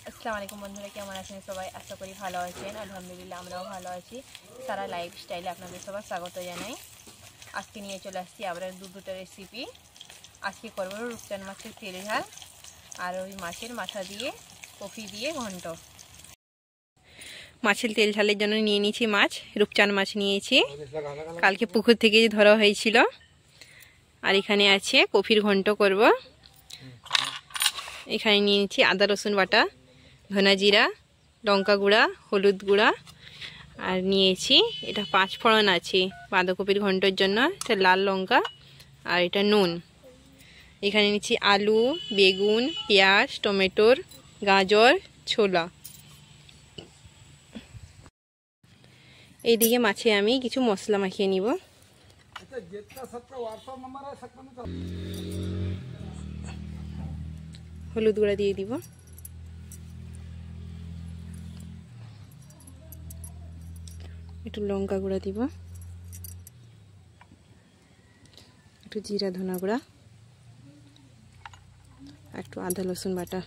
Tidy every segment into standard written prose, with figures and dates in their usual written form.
আসসালামু আলাইকুম বন্ধুরা, কেমন আছেন সবাই? আশা করি ভালো আছেন। আলহামদুলিল্লাহ আমরাও ভালো আছি। সারা লাইফস্টাইলে আপনাদের সবার স্বাগত জানাই। আজকে নিয়ে চলে আসছি আবার দুটো রেসিপি। আজকে করবো রূপচাঁদ মাছের তেল ঝাল আর ওই মাছের মাথা দিয়ে কফি দিয়ে ঘন্ট। মাছের তেল ঝালের জন্য নিয়ে নিয়েছি মাছ, রূপচাঁদ মাছ নিয়েছি, কালকে পুকুর থেকে ধরা হয়েছিল। আর এখানে আছে কফির ঘন্ট করব। এখানে নিয়ে নিচ্ছি আদা রসুন বাটা, ধনা জিরা, লঙ্কা গুঁড়া, হলুদ গুঁড়া, আর নিয়েছি এটা 5 ফোড়ন আছে বাঁধাকপির ঘন্টর জন্য, এটা লাল লঙ্কা, আর এটা নুন। এখানে নিচ্ছি আলু, বেগুন, পেঁয়াজ, টমেটোর, গাজর, ছোলা। এইদিকে মাছে আমি কিছু মশলা মাখিয়ে নিব। হলুদ গুঁড়া দিয়ে দিব, একটু লঙ্কা গুঁড়া দিব, একটু জিরা ধনা গুঁড়া, একটু আদা রসুন বাটা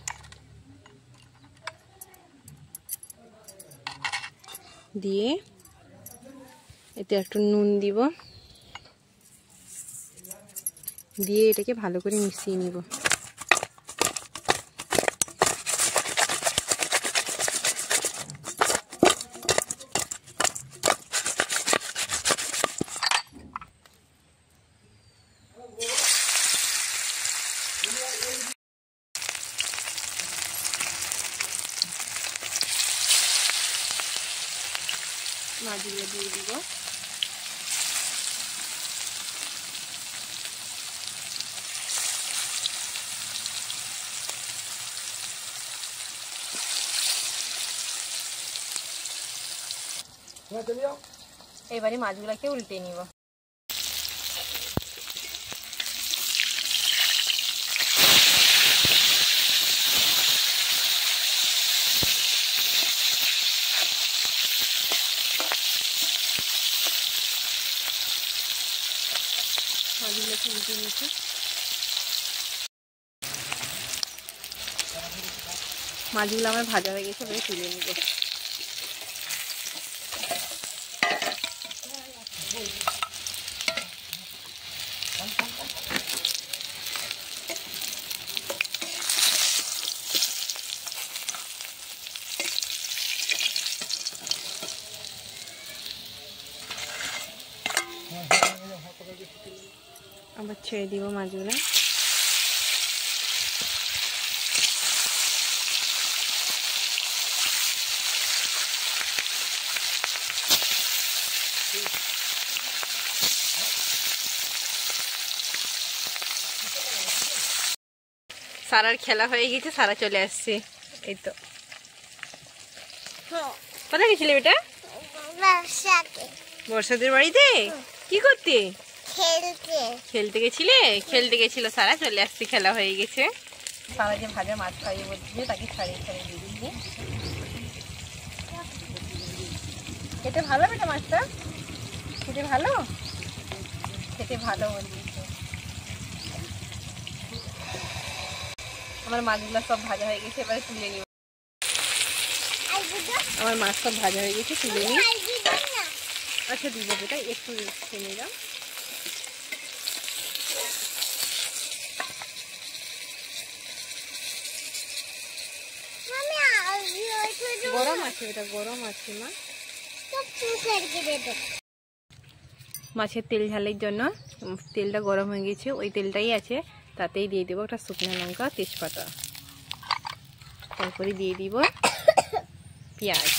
দিয়ে এতে একটু নুন দিব, দিয়ে এটাকে ভালো করে মিশিয়ে নিব। মাছগুলো দিয়ে দিব, এবারে মাছগুলোকে উল্টে নিব। মাছগুলোকে উল্টে নিয়েছি। মাছগুলো আমার ভাজা হয়ে গেছে, এবারে তুলে নিব। আবার ছেড়ে দিব মাছগুলো। সারার খেলা হয়ে গেছে, সারা চলে আসছে। এই তো কোথায় গেছিলে বেটা? বর্ষাদের বাড়িতে কি করতে? খেলতে গেছিলে? খেলতে গেছিল সারা, চলে আসছে, খেলা হয়ে গেছে। সারা যে ভাজা মাছ খাইয়ে বলছিল তাকে ছাড়িয়ে ছাড়িয়ে দিয়ে দিচ্ছি। খেতে ভালো বেটা মাছটা? খেতে ভালো? খেতে ভালো বলছে। আমার মাছগুলো সব ভাজা হয়ে গেছে, এবারে তুলে নিব। আমার মাছ সব ভাজা হয়ে গেছে, তুলে নিই। আচ্ছা দিব বেটা, একটু থেমে যাও। গরম আছে বেটা, গরম আছে মা। মাছের তেল ঝালের জন্য তেলটা গরম হয়ে গেছে, ওই তেলটাই আছে, তাতেই দিয়ে দেবো একটা শুকনো লঙ্কা, তেজপাতা, তারপরে দিয়ে দিব পেঁয়াজ।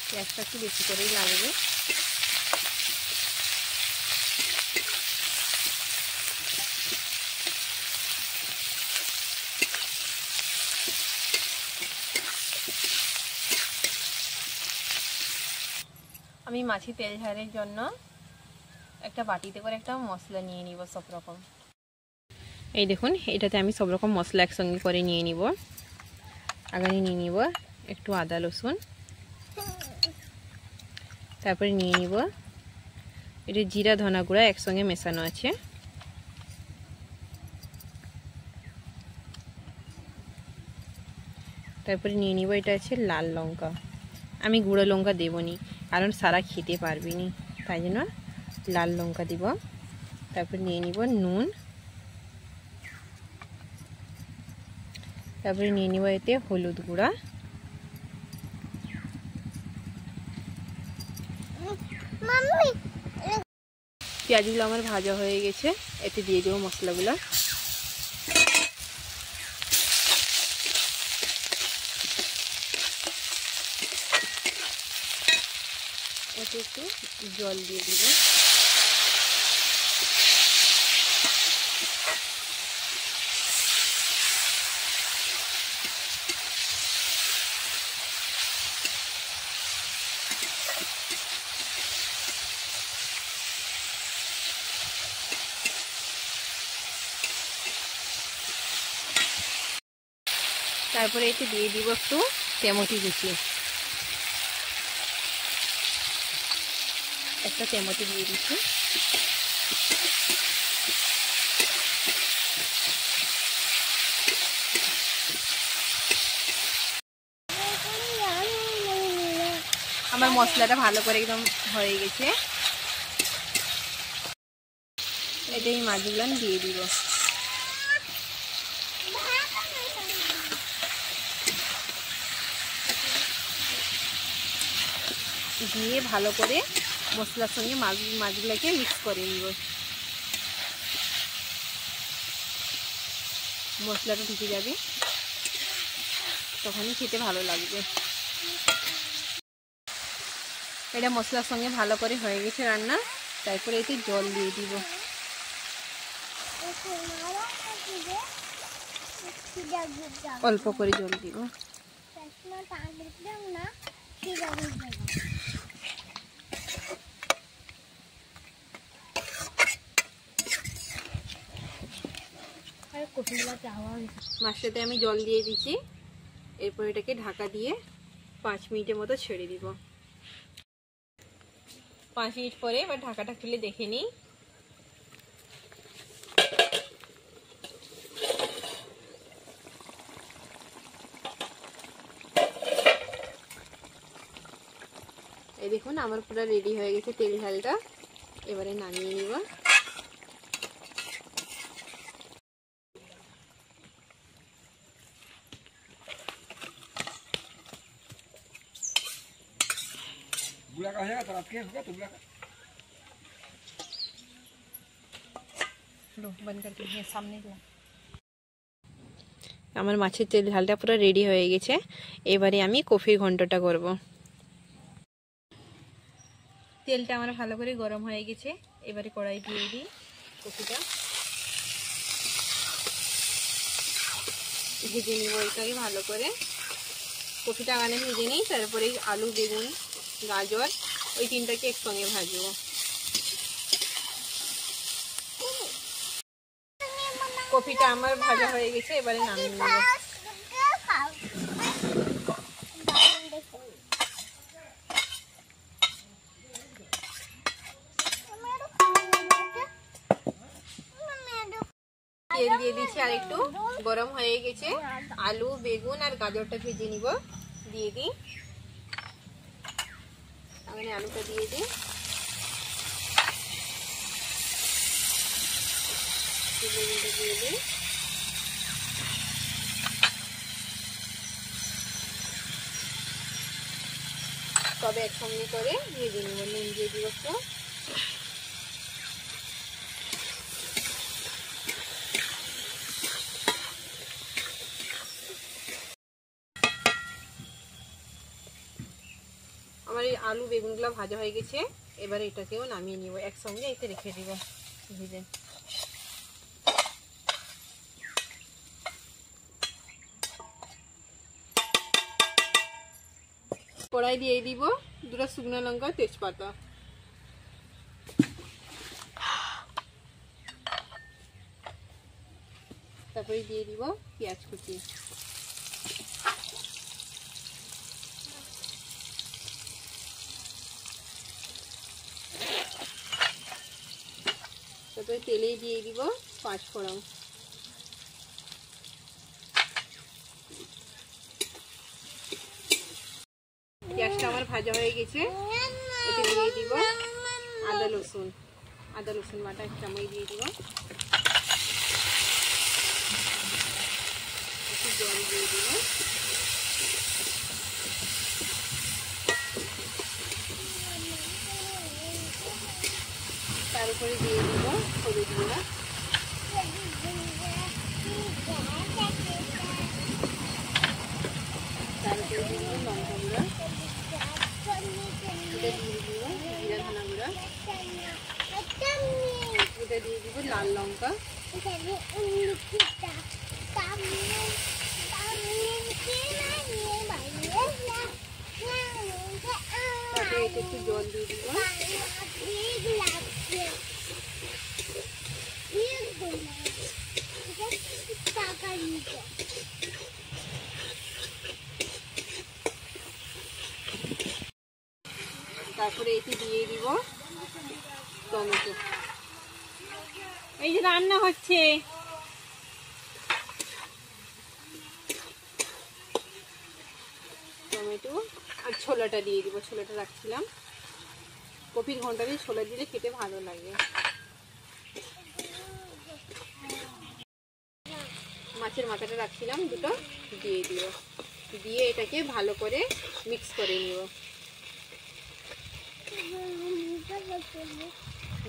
পেঁয়াজটা একটু বেশি করেই লাগবে। আমি মাছের তেল ঝালের জন্য একটা বাটিতে করে একটা মশলা নিয়ে নিব সব রকম। এই দেখুন, এটাতে আমি সব রকম মশলা একসঙ্গে করে নিয়ে নিব। আগে নিয়ে নিব একটু আদা রসুন, তারপরে নিয়ে নিব এটা জিরা ধনা গুঁড়া একসঙ্গে মেশানো আছে, তারপরে নিয়ে নিব এটা আছে লাল লঙ্কা। আমি গুঁড়ো লঙ্কা দেবনি, কারণ সারা খেতে পারবি নি, তাই জন্য লাল লঙ্কা দিব। তারপর নিয়ে নিব নুন, তারপরে নিয়ে নিব এতে হলুদ গুঁড়া, পেঁয়াজগুলো আমার ভাজা হয়ে গেছে, এতে দিয়ে দেবো মশলাগুলো। এতে একটু জল দিয়ে দিব। তারপরে এতে দিয়ে দিব একটু টমেটো কুচি, একটা টমেটো দিয়ে দিচ্ছি। আমার মশলাটা ভালো করে একদম হয়ে গেছে, এটাই মাছগুলো দিয়ে দিব। দিয়ে ভালো করে মশলার সঙ্গে মাছগুলোকে মিক্স করে নিব। মশলাটা ঢুকে যাবে, তখনই খেতে ভালো লাগবে। এটা মশলার সঙ্গে ভালো করে হয়ে গেছে রান্না। তারপরে এতে জল দিয়ে দিব। অল্প করে জল দিব। মাছটাতে আমি জল দিয়ে দিচ্ছি। এরপর এটাকে ঢাকা দিয়ে 5 মিনিটের মতো ছেড়ে দিব। 5 মিনিট পরে এবার ঢাকাটা খুলে দেখে নিই। এই দেখুন আমার পুরো রেডি হয়ে গেছে তেল ঝালটা। এবারে নামিয়ে নিব। আমার মাছের তেল ঝালটা পুরো রেডি হয়ে গেছে। এবারে আমি কফির ঘন্টটা করব। তেলটা আমার ভালো করে গরম হয়ে গেছে। এবারে কড়াই দিয়ে দিই কফিটা, ভেজে নিব এটাকে ভালো করে। কফিটা আগে ভেজে নিই, তারপরে আলু, বেগুন, গাজর ওই তিনটাকে একসঙ্গে ভাজবো। কফিটা আমার ভাজা হয়ে গেছে, এবারে নামিয়ে নেব। তেল দিয়ে দিচ্ছি আর একটু গরম হয়ে গেছে। আলু, বেগুন আর গাজরটা ভেজে নিব। দিয়ে দিই, আমি আলুটা দিয়ে দিই। বেগুনটা দিয়ে দিই। তবে একসঙ্গে করে ভেজে নিব। নুন দিয়ে দিব একটু। আমার এই আলু বেগুনগুলো ভাজা হয়ে গেছে। এবারে এটাকেও নামিয়ে নিব, একসঙ্গে এতে রেখে দিব ভেজে। কড়াই দিয়ে দিব 2টা শুকনো লঙ্কা, তেজপাতা। তারপরে দিয়ে দিব পেঁয়াজ কুচি। তারপরে তেলেই দিয়ে দিব 5 ফোড়ন। ভাজা হয়ে গেছে, এতে দিয়ে দিব আদা রসুন বাটা 1 চামচ দিয়ে দিব। একটু জল দিয়ে দিব। তার উপরে দিয়ে দিব হলুদ গুঁড়া, তার উপরে দিয়ে দিব লঙ্কা গুঁড়া, এটা দিয়ে দিব জিরা ধনা গুঁড়া, এটা দিয়ে দিব লাল লঙ্কা, তাতে একটু জল দিয়ে দিব। তারপরে এটি দিয়ে দিব টমেটো। এই যে রান্না হচ্ছে, টমেটো আর ছোলাটা দিয়ে দিব। ছোলাটা রাখছিলাম, কপির ঘন্টা দিয়ে ছোলা দিলে খেতে ভালো লাগে। মাছের মাথাটা রাখছিলাম, দুটো দিয়ে দিব। দিয়ে এটাকে ভালো করে মিক্স করে নিব।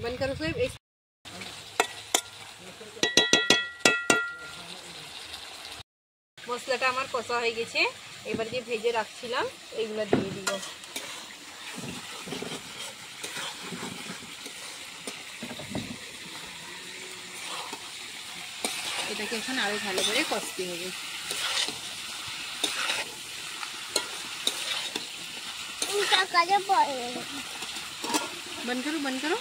বন্ধ করো সব। মশলাটা আমার কষা হয়ে গেছে, এবার যে ভেজে রাখছিলাম এইগুলো দিয়ে দিব। এটাকে এখন আরো ভালো করে কষতে হবে। বন্ধ করো, বন্ধ করো।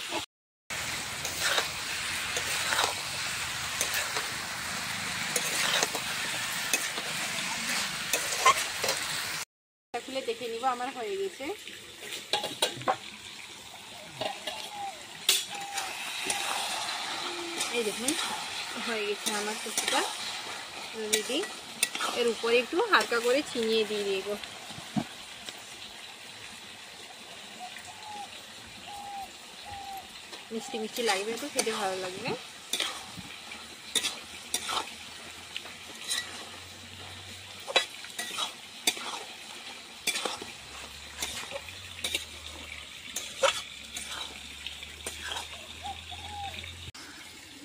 খুলে দেখে নিব আমার হয়ে গেছে। এই দেখুন হয়ে গেছে আমার কপিটা রেডি। এর উপরে একটু হালকা করে ছিনিয়ে দিয়ে দিব। মিষ্টি মিষ্টি লাগবে, তো খেতে ভালো লাগবে।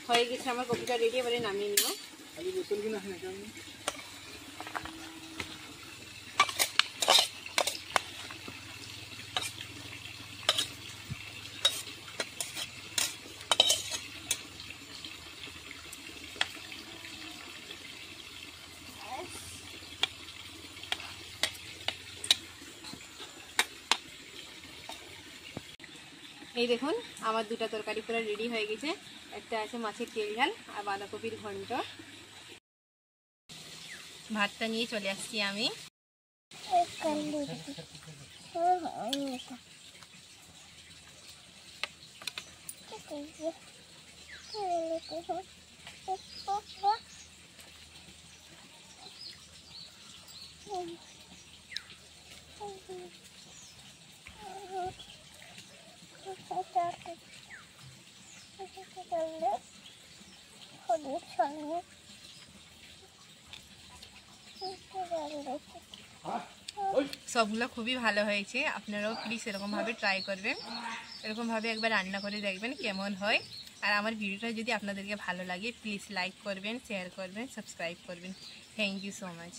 হয়ে গেছে আমার কপিটা রেডি, এবারে নামিয়ে নিব। এই দেখুন আমার দুটো তরকারি পুরো রেডি হয়ে গেছে। একটা আছে মাছের তেল ঝাল আর বাঁধাকপির ঘন্ট। ভাতটা নিয়ে চলে আসছি আমি। সবগুলো খুবই ভালো হয়েছে, আপনারাও প্লিজ এরকমভাবে ট্রাই করবেন। এরকমভাবে একবার রান্না করে দেখবেন কেমন হয়। আর আমার ভিডিওটা যদি আপনাদেরকে ভালো লাগে প্লিজ লাইক করবেন, শেয়ার করবেন, সাবস্ক্রাইব করবেন। Thank you so much.